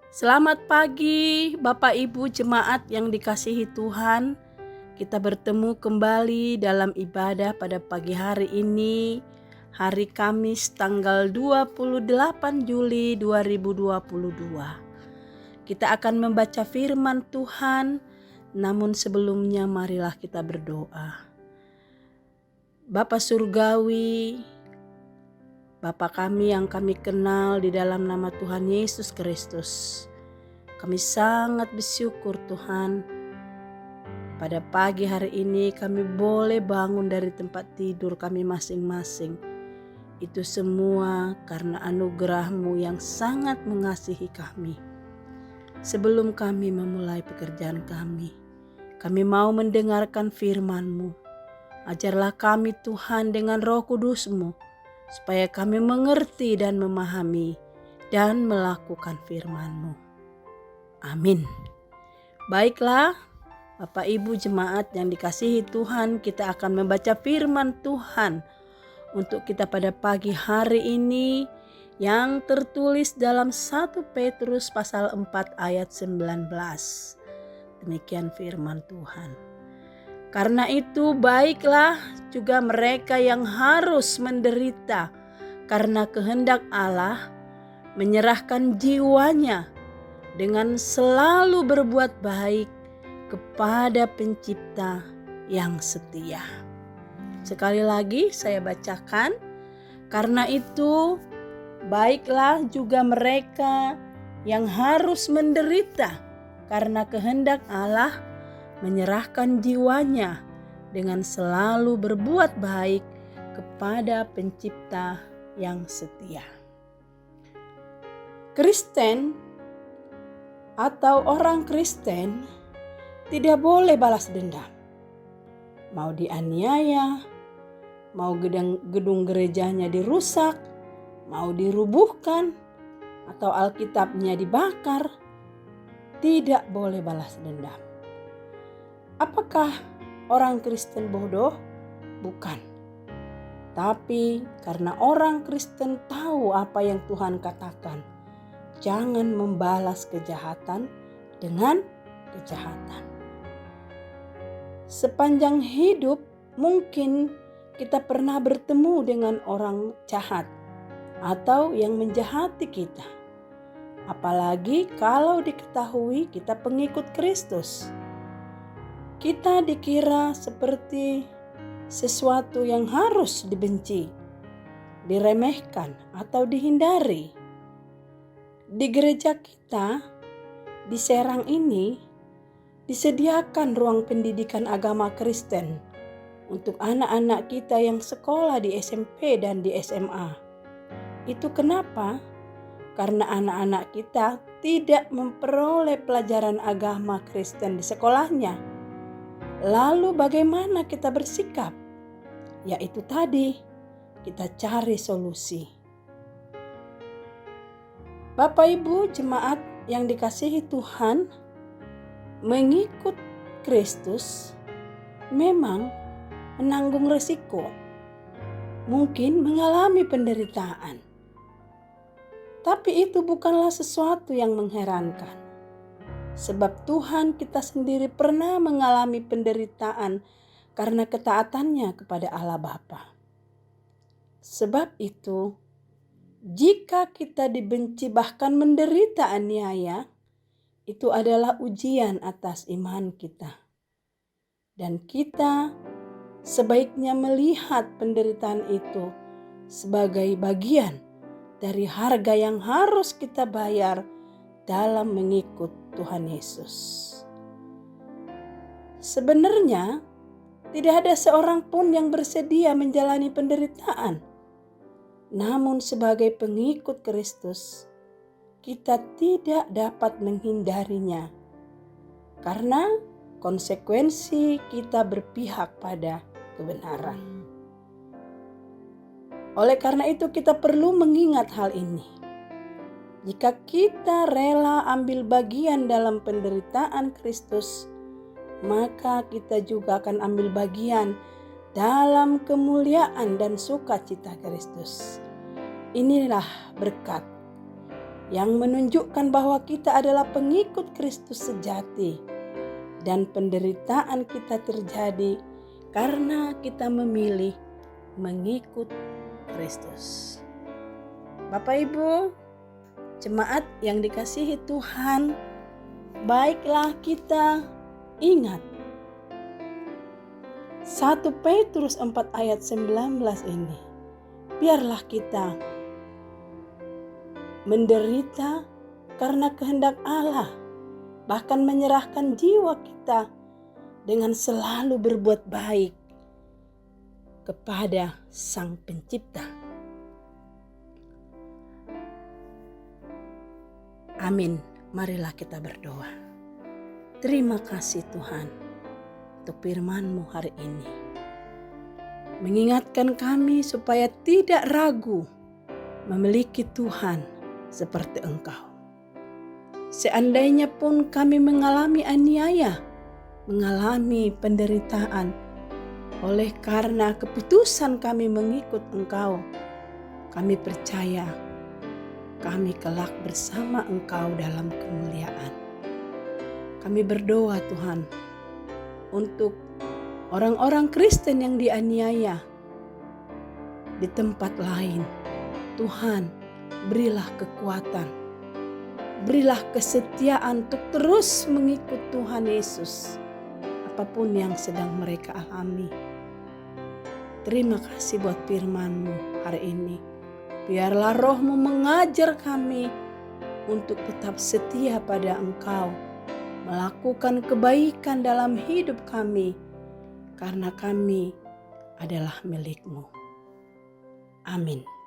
Selamat pagi Bapak Ibu jemaat yang dikasihi Tuhan. Kita bertemu kembali dalam ibadah pada pagi hari ini, hari Kamis tanggal 28 Juli 2022. Kita akan membaca firman Tuhan, namun sebelumnya marilah kita berdoa. Bapa Surgawi, Bapa kami yang kami kenal di dalam nama Tuhan Yesus Kristus. Kami sangat bersyukur Tuhan. Pada pagi hari ini kami boleh bangun dari tempat tidur kami masing-masing. Itu semua karena anugerah-Mu yang sangat mengasihi kami. Sebelum kami memulai pekerjaan kami mau mendengarkan firman-Mu. Ajarlah kami Tuhan dengan Roh Kudus-Mu, supaya kami mengerti dan memahami dan melakukan firman-Mu. Amin. Baiklah, Bapak Ibu jemaat yang dikasihi Tuhan, kita akan membaca firman Tuhan untuk kita pada pagi hari ini yang tertulis dalam 1 Petrus pasal 4 ayat 19. Demikian firman Tuhan. Karena itu baiklah juga mereka yang harus menderita karena kehendak Allah, menyerahkan jiwanya dengan selalu berbuat baik kepada Pencipta yang setia. Sekali lagi saya bacakan. Karena itu baiklah juga mereka yang harus menderita karena kehendak Allah, menyerahkan jiwanya dengan selalu berbuat baik kepada Pencipta yang setia. Kristen atau orang Kristen tidak boleh balas dendam. Mau dianiaya, mau gedung gerejanya dirusak, mau dirubuhkan, atau Alkitabnya dibakar, tidak boleh balas dendam. Apakah orang Kristen bodoh? Bukan. Tapi karena orang Kristen tahu apa yang Tuhan katakan, jangan membalas kejahatan dengan kejahatan. Sepanjang hidup mungkin kita pernah bertemu dengan orang jahat atau yang menjahati kita. Apalagi kalau diketahui kita pengikut Kristus. Kita dikira seperti sesuatu yang harus dibenci, diremehkan, atau dihindari. Di gereja kita, di Serang ini, disediakan ruang pendidikan agama Kristen untuk anak-anak kita yang sekolah di SMP dan di SMA. Itu kenapa? Karena anak-anak kita tidak memperoleh pelajaran agama Kristen di sekolahnya. Lalu bagaimana kita bersikap? Yaitu tadi, kita cari solusi. Bapak Ibu jemaat yang dikasihi Tuhan, mengikut Kristus memang menanggung resiko. Mungkin mengalami penderitaan. Tapi itu bukanlah sesuatu yang mengherankan. Sebab Tuhan kita sendiri pernah mengalami penderitaan karena ketaatannya kepada Allah Bapa. Sebab itu, jika kita dibenci bahkan menderita aniaya, itu adalah ujian atas iman kita. Dan kita sebaiknya melihat penderitaan itu sebagai bagian dari harga yang harus kita bayar dalam mengikut Tuhan Yesus. Sebenarnya tidak ada seorang pun yang bersedia menjalani penderitaan. Namun sebagai pengikut Kristus, kita tidak dapat menghindarinya. Karena konsekuensi kita berpihak pada kebenaran. Oleh karena itu kita perlu mengingat hal ini. Jika kita rela ambil bagian dalam penderitaan Kristus, maka kita juga akan ambil bagian dalam kemuliaan dan sukacita Kristus. Inilah berkat yang menunjukkan bahwa kita adalah pengikut Kristus sejati dan penderitaan kita terjadi karena kita memilih mengikut Kristus. Bapak Ibu, jemaat yang dikasihi Tuhan, baiklah kita ingat 1 Petrus 4 ayat 19 ini. Biarlah kita menderita karena kehendak Allah, bahkan menyerahkan jiwa kita dengan selalu berbuat baik kepada Sang Pencipta. Amin. Marilah kita berdoa. Terima kasih Tuhan untuk firman-Mu hari ini. Mengingatkan kami supaya tidak ragu memiliki Tuhan seperti Engkau. Seandainya pun kami mengalami aniaya, mengalami penderitaan, oleh karena keputusan kami mengikut Engkau, kami percaya kami kelak bersama Engkau dalam kemuliaan. Kami berdoa Tuhan untuk orang-orang Kristen yang dianiaya di tempat lain. Tuhan, berilah kekuatan, berilah kesetiaan untuk terus mengikut Tuhan Yesus, apapun yang sedang mereka alami. Terima kasih buat firman-Mu hari ini. Biarlah Roh-Mu mengajar kami untuk tetap setia pada Engkau, melakukan kebaikan dalam hidup kami, karena kami adalah milik-Mu. Amin.